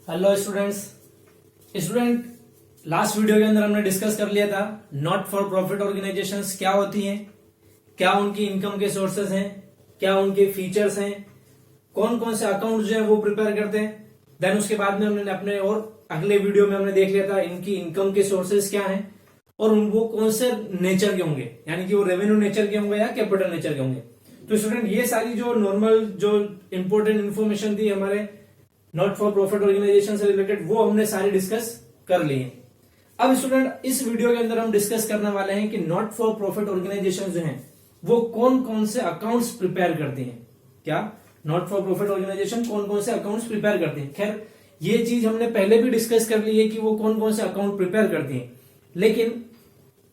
Hello student last video के अंदर हमने डिस्कस कर लिया था नॉट फॉर प्रॉफिट ऑर्गेनाइजेशंस क्या होती हैं, क्या उनकी इनकम के सोर्सेज हैं, क्या उनके फीचर्स हैं, कौन कौन से अकाउंट जो है वो प्रिपेयर करते हैं। देन उसके बाद में हमने अपने और अगले वीडियो में हमने देख लिया था इनकी इनकम के सोर्सेज क्या हैं और वो कौन से नेचर के होंगे, यानी कि वो रेवेन्यू नेचर के होंगे या कैपिटल नेचर के होंगे। तो स्टूडेंट ये सारी जो नॉर्मल जो इंपॉर्टेंट इन्फॉर्मेशन थी हमारे नॉट फॉर प्रॉफिट ऑर्गेनाइजेशन से रिलेटेड वो हमने सारी डिस्कस कर ली है। अब स्टूडेंट इस वीडियो के अंदर हम डिस्कस करने वाले हैं कि नॉट फॉर प्रॉफिट ऑर्गेनाइजेशन जो हैं वो कौन कौन से अकाउंट्स प्रिपेयर करती हैं। क्या नॉट फॉर प्रॉफिट ऑर्गेनाइजेशन कौन कौन से अकाउंट्स प्रिपेयर करती हैं। खैर ये चीज हमने पहले भी डिस्कस कर ली है कि वो कौन कौन से अकाउंट प्रिपेयर करती हैं, लेकिन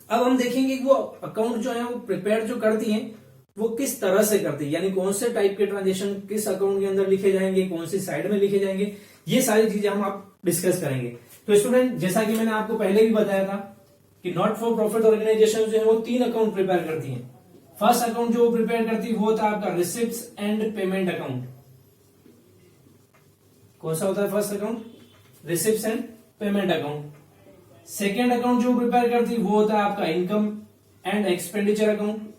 अब हम देखेंगे कि वो अकाउंट जो है वो प्रिपेयर जो करती हैं वो किस तरह से करती है, यानी कौन से टाइप के ट्रांजेक्शन किस अकाउंट के अंदर लिखे जाएंगे, कौन सी साइड में लिखे जाएंगे, ये सारी चीजें हम आप डिस्कस करेंगे। तो स्टूडेंट जैसा कि मैंने आपको पहले भी बताया था कि नॉट फॉर प्रॉफिट ऑर्गेनाइजेशन जो है वो 3 अकाउंट प्रिपेयर करती हैं। फर्स्ट अकाउंट जो प्रिपेयर करती है वो होता है आपका रिसिप्ट्स एंड पेमेंट अकाउंट। कौन सा होता है first account? Receipts and payment account. Second account जो प्रिपेयर करती है वो होता है आपका income and expenditure account.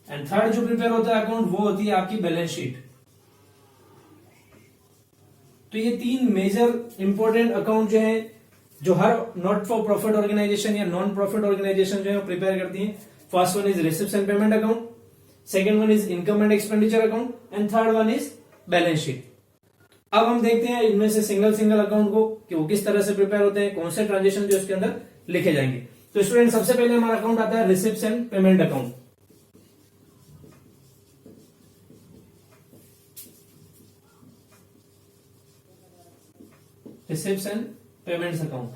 And third जो प्रिपेयर होता है अकाउंट वो होती है आपकी बैलेंस शीट। तो ये 3 मेजर इंपॉर्टेंट अकाउंट जो है जो हर नॉट फॉर प्रॉफिट ऑर्गेनाइजेशन या नॉन प्रॉफिट ऑर्गेनाइजेशन जो है प्रिपेयर करती है। First one is receipts and payment account, second one is income and expenditure account and third one is balance sheet. अब हम देखते हैं इनमें से सिंगल अकाउंट को कि वो किस तरह से प्रिपेयर होते हैं, कौन से ट्रांजेक्शन जो इसके अंदर लिखे जाएंगे। तो स्टूडेंट सबसे पहले हमारा अकाउंट आता है receipts and payment account. Receipts and payments account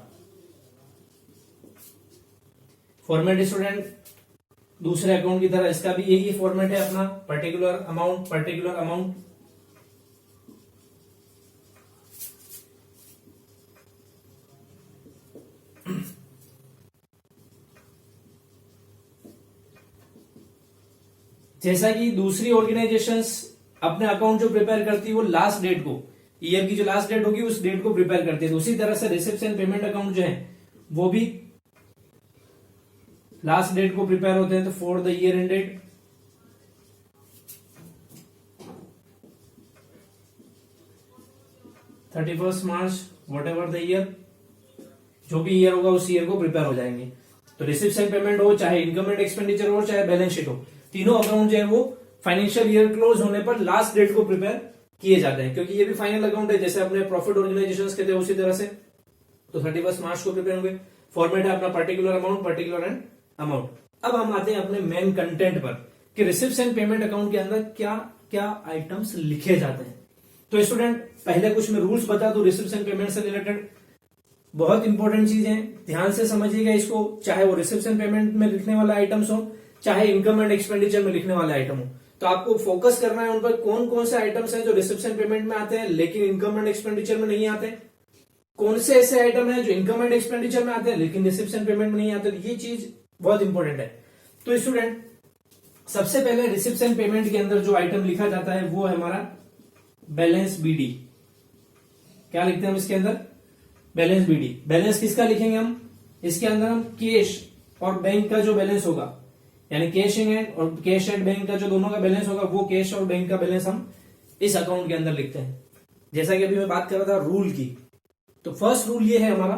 format student दूसरे अकाउंट की तरह इसका भी यही फॉर्मेट है अपना, पर्टिकुलर अमाउंट। जैसा कि दूसरी ऑर्गेनाइजेशंस अपने अकाउंट जो प्रिपेयर करती है वो लास्ट डेट को, ईयर की जो लास्ट डेट होगी उस डेट को प्रिपेयर करती है। तो उसी तरह से रिसिप्ट्स एंड पेमेंट अकाउंट जो है वो भी लास्ट डेट को प्रिपेयर होते हैं। तो for the year ended 31 March what ever the year, जो भी ईयर होगा उस ईयर को प्रिपेयर हो जाएंगे। तो रिसिप्ट्स एंड पेमेंट हो, चाहे इनकम एंड एक्सपेंडिचर हो, चाहे बैलेंस शीट हो, तीनों अकाउंट जो है वो फाइनेंशियल ईयर क्लोज होने पर लास्ट डेट को प्रिपेयर किए जाते हैं, क्योंकि ये भी फाइनल अकाउंट है जैसे अपने प्रॉफिट ऑर्गेनाइजेशन कहते हैं उसी तरह से। तो 31 मार्च को प्रिपेयर होंगे। फॉर्मेट है अपना पर्टिकुलर अमाउंट। अब हम आते हैं अपने मेन कंटेंट पर कि रिसिप्ट्स एंड पेमेंट अकाउंट के अंदर क्या क्या आइटम्स लिखे जाते हैं। तो स्टूडेंट पहले कुछ मैं रूल्स बता दूं रिसिप्ट्स एंड पेमेंट से रिलेटेड, बहुत इंपॉर्टेंट चीज है, ध्यान से समझिएगा इसको। चाहे वो रिसिप्ट्स एंड पेमेंट में लिखने वाला आइटम्स हो, चाहे इनकम एंड एक्सपेंडिचर में लिखने वाले आइटम हो, तो आपको फोकस करना है उन पर कौन कौन से आइटम्स हैं जो रिसिप्ट्स एंड पेमेंट में आते हैं लेकिन इनकम एंड एक्सपेंडिचर में नहीं आते, कौन से ऐसे आइटम हैं जो इनकम एंड एक्सपेंडिचर में आते हैं लेकिन रिसिप्ट्स एंड पेमेंट में नहीं आते। ये चीज बहुत इंपॉर्टेंट है। तो स्टूडेंट सबसे पहले रिसिप्ट्स एंड पेमेंट के अंदर जो आइटम लिखा जाता है वो है हमारा बैलेंस बीडी। क्या लिखते हैं हम इसके अंदर? Balance BD. बैलेंस किसका लिखेंगे हम? इसके अंदर हम कैश और बैंक का जो बैलेंस होगा, यानी कैश एंड और कैश एंड बैंक का जो दोनों का बैलेंस होगा वो कैश और बैंक का बैलेंस हम इस अकाउंट के अंदर लिखते हैं। जैसा कि अभी मैं बात कर रहा था रूल की, तो फर्स्ट रूल ये है हमारा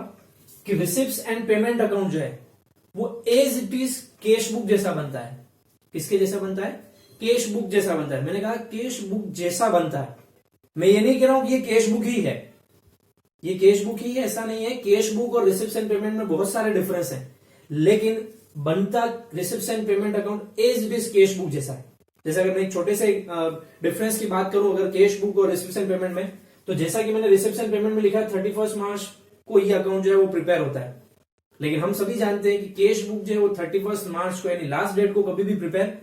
कि रिसिप्ट्स एंड पेमेंट अकाउंट जो है वो as it is cash book जैसा बनता है। किसके जैसा बनता है? कैश बुक जैसा बनता है। मैंने कहा कैश बुक जैसा बनता है, मैं ये नहीं कह रहा हूं कि ये कैश बुक ही है, ये कैश बुक ही है ऐसा नहीं है। कैश बुक और रिसिप्ट्स एंड पेमेंट में बहुत सारे डिफरेंस हैं, लेकिन बनता receipts and payment account as it is cash book जैसा है। जैसे अगर मैं एक छोटे से डिफरेंस की बात करूं अगर कैश बुक और रिसिप्ट्स एंड पेमेंट में, तो जैसा कि मैंने रिसिप्ट्स एंड पेमेंट में लिखा है 31 मार्च को ये अकाउंट जो है वो प्रिपेयर होता है, लेकिन हम सभी जानते हैं कि कैश बुक जो है वो 31 मार्च को यानी लास्ट डेट को कभी भी प्रिपेयर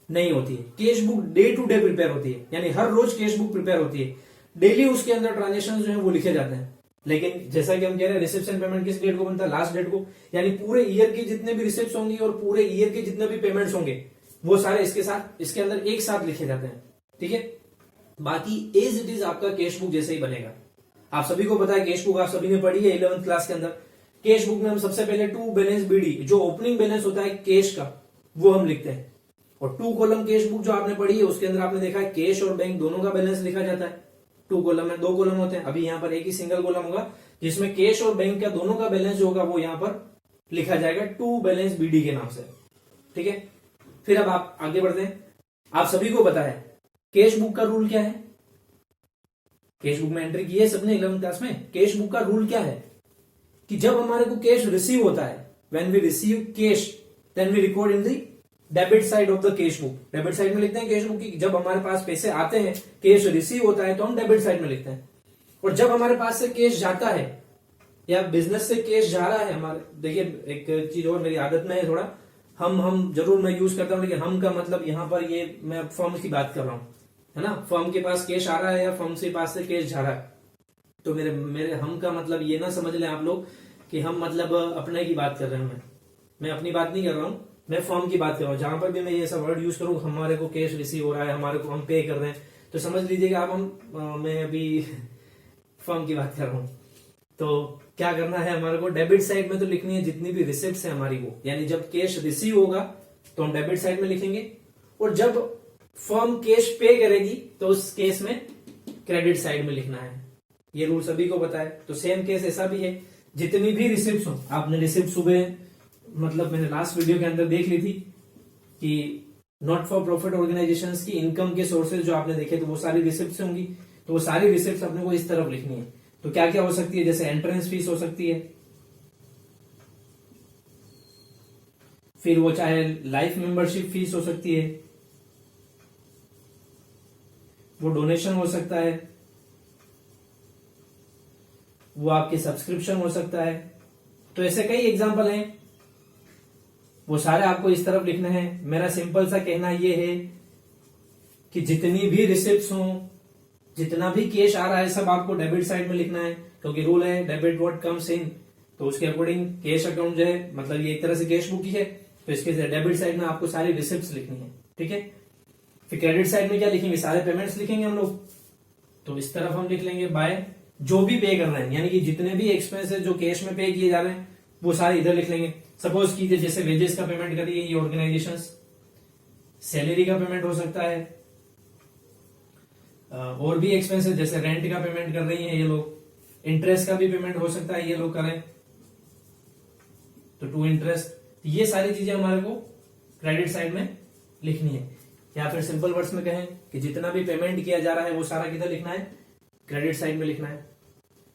नहीं होती है। Cash book day to day prepare होती है, यानी हर रोज कैश बुक प्रिपेयर होती है, डेली उसके अंदर ट्रांजेक्शन जो है वो लिखे जाते हैं। लेकिन जैसा कि हम कह रहे हैं रिसिप्ट्स एंड पेमेंट किस डेट को बनता है? लास्ट डेट को, यानी पूरे ईयर के जितने भी रिसिप्ट्स होंगी और पूरे ईयर के जितने भी पेमेंट्स होंगे वो सारे इसके अंदर एक साथ लिखे जाते हैं। ठीक है, बाकी एज इट इज आपका कैश बुक जैसे ही बनेगा। आप सभी को पता है कैश बुक आप सभी ने पढ़ी है 11th क्लास के अंदर। कैश बुक में हम सबसे पहले टू बैलेंस बीडी, जो ओपनिंग बैलेंस होता है कैश का, वो हम लिखते हैं। और टू कॉलम कैश बुक जो आपने पढ़ी है उसके अंदर आपने देखा है कैश और बैंक दोनों का बैलेंस लिखा जाता है। टू कॉलम में दो कॉलम होते हैं, अभी यहाँ पर एक ही सिंगल कॉलम होगा जिसमें कैश और बैंक का दोनों का बैलेंस जो होगा वो यहाँ पर लिखा जाएगा टू बैलेंस बीडी के नाम से। ठीक है, फिर अब आप आगे बढ़ते हैं। आप सभी को पता है कैश बुक का रूल क्या है, कैश बुक में एंट्री की है सबने 11th क्लास में। कैश बुक का रूल क्या है कि जब हमारे को कैश रिसीव होता है, when we receive cash then we record in the debit side of the cash book. Debit side में लिखते हैं कैश बुक की, जब हमारे पास पैसे आते हैं, कैश रिसीव होता है तो हम डेबिट साइड में लिखते हैं। और जब हमारे पास से कैश जाता है या बिजनेस से कैश जा रहा है हमारे, देखिए एक चीज और मेरी आदत में है थोड़ा, हम जरूर मैं यूज करता हूं, लेकिन हम का मतलब यहाँ पर ये मैं फर्म की बात कर रहा हूं, है ना। फर्म के पास कैश आ रहा है या फर्म के पास से कैश जा रहा है, तो मेरे हम का मतलब ये ना समझ लें आप लोग कि हम मतलब अपने की बात कर रहे हैं। मैं अपनी बात नहीं कर रहा हूं, मैं फर्म की बात कर रहा हूं। जहां पर भी मैं ये सब वर्ड यूज करूं, हमारे को कैश रिसीव हो रहा है, हमारे को हम पे कर रहे हैं, तो समझ लीजिएगा आप मैं अभी फर्म की बात कर रहा हूं। तो क्या करना है हमारे को, डेबिट साइड में तो लिखनी है जितनी भी रिसिप्ट्स है हमारी वो, यानी जब कैश रिसीव होगा तो हम डेबिट साइड में लिखेंगे, और जब फर्म कैश पे करेगी तो उस केस में क्रेडिट साइड में लिखना है। ये रूल सभी को पता है। तो सेम केस ऐसा भी है, जितनी भी रिसिप्ट्स हो, आपने रिसिप्ट सुबह मतलब मैंने लास्ट वीडियो के अंदर देख ली थी कि नॉट फॉर प्रॉफिट ऑर्गेनाइजेशंस की इनकम के सोर्सेज जो आपने देखे, तो वो सारी रिसिप्ट्स होंगी, तो वो सारी रिसिप्ट्स अपने को इस तरफ लिखनी है। तो क्या क्या हो सकती है, जैसे एंट्रेंस फीस हो सकती है, फिर वो चाहे लाइफ मेंबरशिप फीस हो सकती है, वो डोनेशन हो सकता है, वो आपके सब्सक्रिप्शन हो सकता है। तो ऐसे कई एग्जांपल हैं, वो सारे आपको इस तरफ लिखना है। मेरा सिंपल सा कहना ये है कि जितनी भी रिसिप्ट्स हो, जितना भी कैश आ रहा है, सब आपको डेबिट साइड में लिखना है, क्योंकि रूल है डेबिट व्हाट कम्स इन। तो उसके अकॉर्डिंग कैश अकाउंट जो है, मतलब ये एक तरह से कैश बुक ही है, तो इसके डेबिट साइड में आपको सारी रिसिप्ट्स लिखनी है। ठीक है, फिर क्रेडिट साइड में क्या लिखेंगे, सारे पेमेंट्स लिखेंगे हम लोग। तो इस तरफ हम लिख लेंगे बाय जो भी पे कर रहे हैं, यानी कि जितने भी एक्सपेंसेस जो कैश में पे किए जा रहे हैं वो सारे इधर लिख लेंगे। सपोज कीजिए जैसे वेजेस का पेमेंट करिए ये ऑर्गेनाइजेशंस, सैलरी का पेमेंट हो सकता है, और भी एक्सपेंसेस जैसे रेंट का पेमेंट कर रही हैं ये लोग, इंटरेस्ट का भी पेमेंट हो सकता है ये लोग करें, तो टू इंटरेस्ट। ये सारी चीजें हमारे को क्रेडिट साइड में लिखनी है, या फिर सिंपल वर्ड्स में कहें कि जितना भी पेमेंट किया जा रहा है वो सारा किधर लिखना है, क्रेडिट साइड में लिखना है।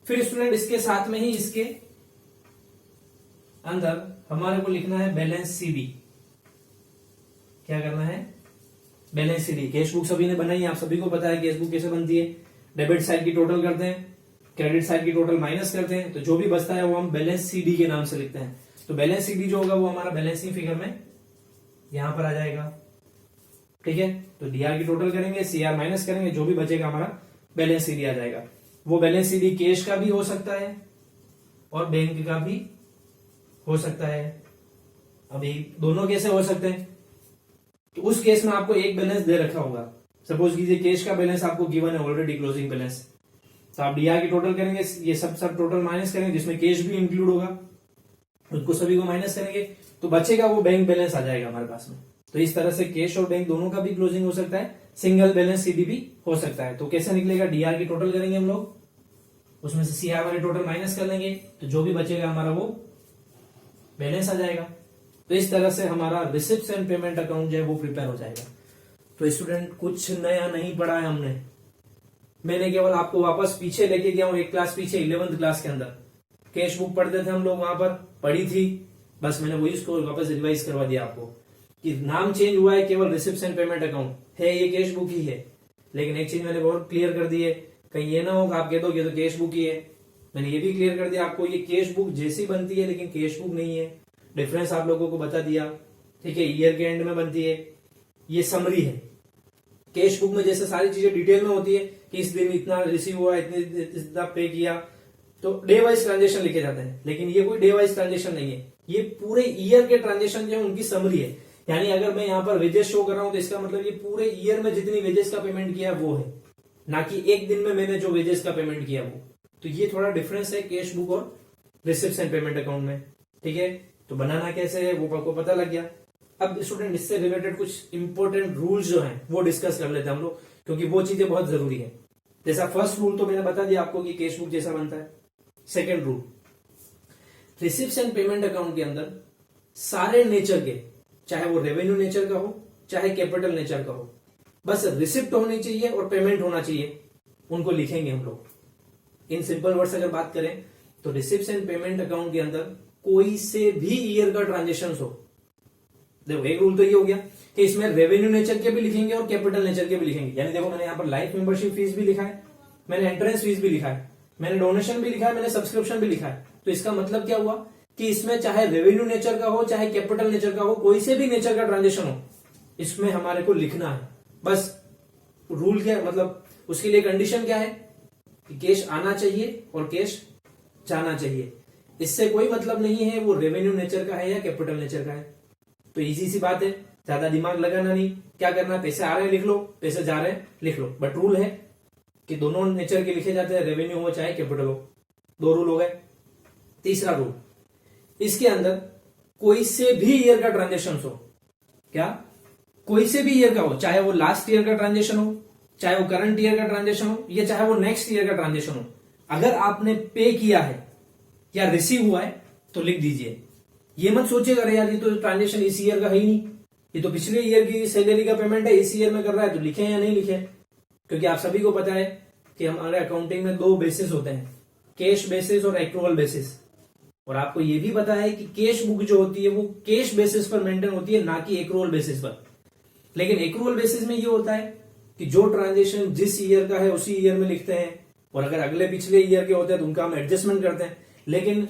फिर स्टूडेंट इसके साथ में ही इसके अंदर हमारे को लिखना है बैलेंस सीडी। क्या करना है, बैलेंस सीडी। कैश बुक सभी ने बनाई है, आप सभी को पता है कैश बुक कैसे बनती है। डेबिट साइड की टोटल करते हैं, क्रेडिट साइड की टोटल माइनस करते हैं, तो जो भी बचता है वो हम बैलेंस सीडी के नाम से लिखते हैं। तो बैलेंस सीडी जो होगा वो हमारा बैलेंसिंग फिगर में यहां पर आ जाएगा। ठीक है, तो डीआर की टोटल करेंगे, सीआर माइनस करेंगे, जो भी बचेगा हमारा बैलेंस सीडी आ जाएगा। वो बैलेंस सीडी कैश का भी हो सकता है और बैंक का भी हो सकता है। अभी दोनों कैसे हो सकते हैं, तो उस केस में आपको एक बैलेंस दे रखा होगा। सपोज कीजिए कैश का बैलेंस आपको गिवन है ऑलरेडी, क्लोजिंग बैलेंस, तो आप डीआर की टोटल करेंगे, ये सब टोटल माइनस करेंगे, जिसमें कैश भी इंक्लूड होगा, उनको सभी को माइनस करेंगे, तो बचेगा वो बैंक बैलेंस आ जाएगा हमारे पास में। तो इस तरह से कैश और बैंक दोनों का भी क्लोजिंग हो सकता है, सिंगल बैलेंस सीडी भी हो सकता है। तो कैसे निकलेगा, डीआर की टोटल करेंगे हम लोग, उसमें से सीआर वाले टोटल माइनस कर लेंगे, तो जो भी बचेगा हमारा वो बैलेंस आ जाएगा। तो इस तरह से हमारा रिसिप्ट्स एंड पेमेंट अकाउंट जो है वो प्रिपेयर हो जाएगा। तो स्टूडेंट कुछ नया नहीं पढ़ा है हमने, मैंने केवल आपको वापस पीछे लेके गया हूं, एक क्लास पीछे 11th क्लास के अंदर कैश बुक पढ़ते थे हम लोग, वहां पर पढ़ी थी, बस मैंने वही इसको वापस रिवाइज करवा दिया आपको कि नाम चेंज हुआ है, केवल रिसिप्ट्स एंड पेमेंट अकाउंट है, ये कैश बुक ही है। लेकिन एक चीज मैंने बहुत क्लियर कर दी है, कहीं ये ना हो आप कह दो ये तो कैश बुक ही है। मैंने ये भी क्लियर कर दिया आपको, ये कैश बुक जैसी बनती है लेकिन कैश बुक नहीं है, डिफरेंस आप लोगों को बता दिया। ठीक है, ईयर के एंड में बनती है, ये समरी है। कैश बुक में जैसे सारी चीजें डिटेल में होती है कि इस दिन इतना रिसीव हुआ, इतना पे किया, तो डे वाइज ट्रांजेक्शन लिखे जाते हैं, लेकिन ये कोई डे वाइज ट्रांजेक्शन नहीं है, ये पूरे ईयर के ट्रांजेक्शन जो है उनकी समरी है। यानी अगर मैं यहाँ पर वेजेस शो कर रहा हूं तो इसका मतलब ये पूरे ईयर में जितनी वेजेस का पेमेंट किया है वो है। ना कि एक दिन में मैंने जो वेजेस का पेमेंट किया वो। तो ये थोड़ा डिफरेंस है कैश बुक और रिसिप्ट्स एंड पेमेंट अकाउंट में, ठीक है। तो बनाना कैसे है वो आपको पता लग गया। अब स्टूडेंट इससे रिलेटेड कुछ इंपॉर्टेंट रूल्स जो हैं वो डिस्कस कर लेते हैं हम लोग, क्योंकि वो चीजें बहुत जरूरी है। जैसा फर्स्ट रूल तो मैंने बता दिया आपको कि कैश बुक जैसा बनता है। Second rule, receipts and payment account के अंदर सारे नेचर के, चाहे वो रेवेन्यू नेचर का हो चाहे कैपिटल नेचर का हो, बस रिसिप्ट होनी चाहिए और पेमेंट होना चाहिए, उनको लिखेंगे हम लोग। इन सिंपल वर्ड्स अगर बात करें तो रिसिप्ट्स एंड पेमेंट अकाउंट के अंदर कोई से भी ईयर का ट्रांजेक्शन हो, देखो एक रूल तो ये हो गया कि इसमें रेवेन्यू नेचर के भी लिखेंगे और कैपिटल नेचर के भी लिखेंगे। यानी देखो मैंने यहाँ पर लाइफ मेंबरशिप फीस भी लिखा है, मैंने एंट्रेंस फीस भी लिखा है, मैंने डोनेशन भी लिखा है, मैंने सब्सक्रिप्शन भी लिखा है। तो इसका मतलब क्या हुआ कि इसमें चाहे रेवेन्यू नेचर का हो चाहे कैपिटल नेचर का हो, कोई से भी नेचर का ट्रांजेक्शन हो, इसमें हमारे को लिखना है। बस रूल क्या मतलब उसके लिए कंडीशन क्या है कि कैश आना चाहिए और कैश जाना चाहिए। इससे कोई मतलब नहीं है वो रेवेन्यू नेचर का है या कैपिटल नेचर का है। तो इजी सी बात है, ज्यादा दिमाग लगाना नहीं। क्या करना है, पैसे आ रहे हैं लिख लो, पैसे जा रहे हैं लिख लो। बट रूल है कि दोनों नेचर के लिखे जाते हैं, रेवेन्यू हो चाहे कैपिटल हो। दो रूल हो गए। तीसरा रूल, इसके अंदर कोई से भी ईयर का ट्रांजेक्शन हो, क्या कोई से भी ईयर का हो, चाहे वो लास्ट ईयर का ट्रांजेक्शन हो, चाहे वो करंट ईयर का ट्रांजेक्शन हो, या चाहे वो नेक्स्ट ईयर का ट्रांजेक्शन हो, अगर आपने पे किया है या रिसीव हुआ है तो लिख दीजिए। ये मत सोचिएगा अरे यार ये तो ट्रांजेक्शन इस ईयर का है ही नहीं, ये तो पिछले ईयर की सैलरी का पेमेंट है, इस ईयर में कर रहा है, तो लिखे या नहीं लिखे। क्योंकि आप सभी को पता है कि हमारे अकाउंटिंग में दो बेसिस होते हैं, कैश बेसिस और एक्रूअल बेसिस। और आपको ये भी पता है कि कैश बुक जो होती है वो कैश बेसिस पर मेंटेन होती है, ना कि एक्रूअल बेसिस पर। लेकिन एक्रूअल बेसिस में ये होता है कि जो ट्रांजेक्शन जिस ईयर का है उसी ईयर में लिखते हैं, और अगर अगले पिछले ईयर के होते हैं तो उनका हम एडजस्टमेंट करते हैं। लेकिन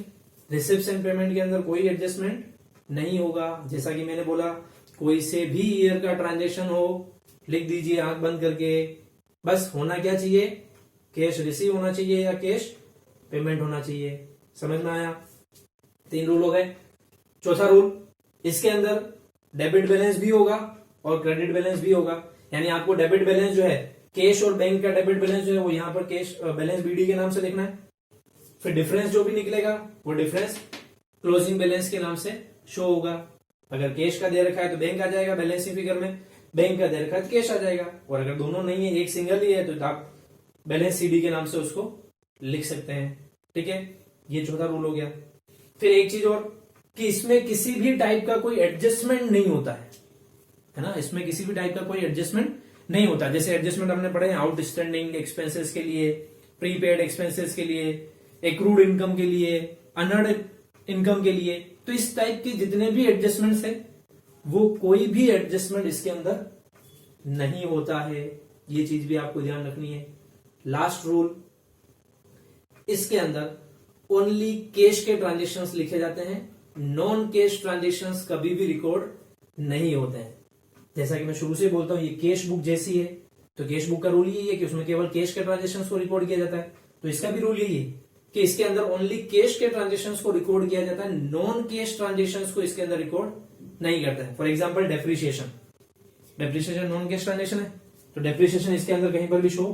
रिसिप्ट्स एंड पेमेंट के अंदर कोई एडजस्टमेंट नहीं होगा। जैसा कि मैंने बोला, कोई से भी ईयर का ट्रांजेक्शन हो लिख दीजिए आंख बंद करके। बस होना क्या चाहिए, कैश रिसीव होना चाहिए या कैश पेमेंट होना चाहिए। समझ में आया? 3 रूल हो गए। चौथा रूल, इसके अंदर डेबिट बैलेंस भी होगा और क्रेडिट बैलेंस भी होगा। यानी आपको डेबिट बैलेंस जो है कैश और बैंक का डेबिट बैलेंस जो है वो यहाँ पर कैश बैलेंस बीडी के नाम से लिखना है। फिर डिफरेंस जो भी निकलेगा वो डिफरेंस क्लोजिंग बैलेंस के नाम से शो होगा। अगर कैश का दे रखा है तो बैंक आ जाएगा बैलेंसिंग फिगर में, बैंक का दे रखा है तो कैश आ जाएगा। और अगर दोनों नहीं है, एक सिंगल ही है, तो आप बैलेंस सीडी के नाम से उसको लिख सकते हैं। ठीक है, ये चौथा रूल हो गया। फिर एक चीज और कि इसमें किसी भी टाइप का कोई एडजस्टमेंट नहीं होता है ना, इसमें किसी भी टाइप का कोई एडजस्टमेंट नहीं होता। जैसे एडजस्टमेंट हमने पढ़े हैं आउटस्टैंडिंग एक्सपेंसेस के लिए, प्रीपेड एक्सपेंसेस के लिए, एक्रूड इनकम के लिए, अनअर्न्ड इनकम के लिए। तो इस टाइप के जितने भी एडजस्टमेंट्स है वो कोई भी एडजस्टमेंट इसके अंदर नहीं होता है। ये चीज भी आपको ध्यान रखनी है। लास्ट रूल, इसके अंदर ओनली कैश के ट्रांजेक्शन्स लिखे जाते हैं, नॉन कैश ट्रांजेक्शन्स कभी भी रिकॉर्ड नहीं होते हैं। जैसा कि मैं शुरू से बोलता हूं ये कैश बुक जैसी है, तो कैश बुक का रूल यही है कि उसमें केवल कैश के ट्रांजेक्शन्स को रिकॉर्ड किया जाता है। तो इसका भी रूल यही है कि इसके अंदर ओनली कैश के ट्रांजेक्शन्स को रिकॉर्ड किया जाता है, नॉन कैश ट्रांजेक्शन्स को इसके अंदर रिकॉर्ड नहीं करता है। For example depreciation, depreciation non cash transaction है, तो डेप्रिसिएशन इसके अंदर कहीं पर भी शो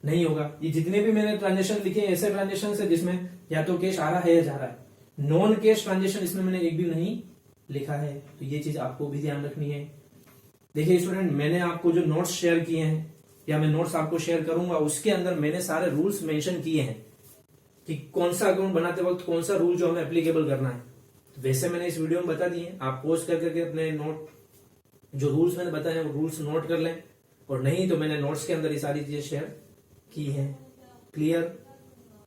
नहीं होगा। ये जितने भी मैंने ट्रांजेक्शन लिखे हैं ऐसे ट्रांजेक्शन है जिसमें या तो कैश आ रहा है या जा रहा है। नॉन कैश ट्रांजेक्शन इसमें मैंने एक भी नहीं लिखा है। तो ये चीज आपको भी ध्यान रखनी है। देखिए स्टूडेंट, मैंने आपको जो नोट्स शेयर किए हैं या मैं नोट्स आपको शेयर करूंगा उसके अंदर मैंने सारे रूल्स मेंशन किए हैं कि कौन सा अकाउंट बनाते वक्त कौन सा रूल जो हमें एप्लीकेबल करना है। तो वैसे मैंने इस वीडियो में बता दिए, आप पोस्ट कर करके अपने नोट जो रूल्स मैंने बताए हैं वो रूल्स नोट कर लें, और नहीं तो मैंने नोट्स के अंदर ये सारी चीजें शेयर की है। क्लियर?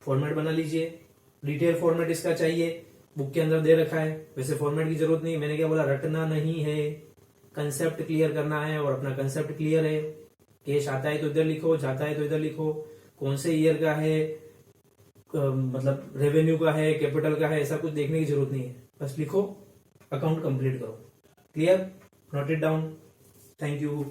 फॉर्मेट बना लीजिए, डिटेल फॉर्मेट इसका चाहिए, बुक के अंदर दे रखा है। वैसे फॉर्मेट की जरूरत नहीं, मैंने क्या बोला, रटना नहीं है, कंसेप्ट क्लियर करना है। और अपना कंसेप्ट क्लियर है, कैश आता है तो इधर लिखो, जाता है तो इधर लिखो, कौन से ईयर का है, मतलब रेवेन्यू का है, कैपिटल का है, ऐसा कुछ देखने की जरूरत नहीं है। बस लिखो, अकाउंट कंप्लीट करो। Clear? Note it down. Thank you.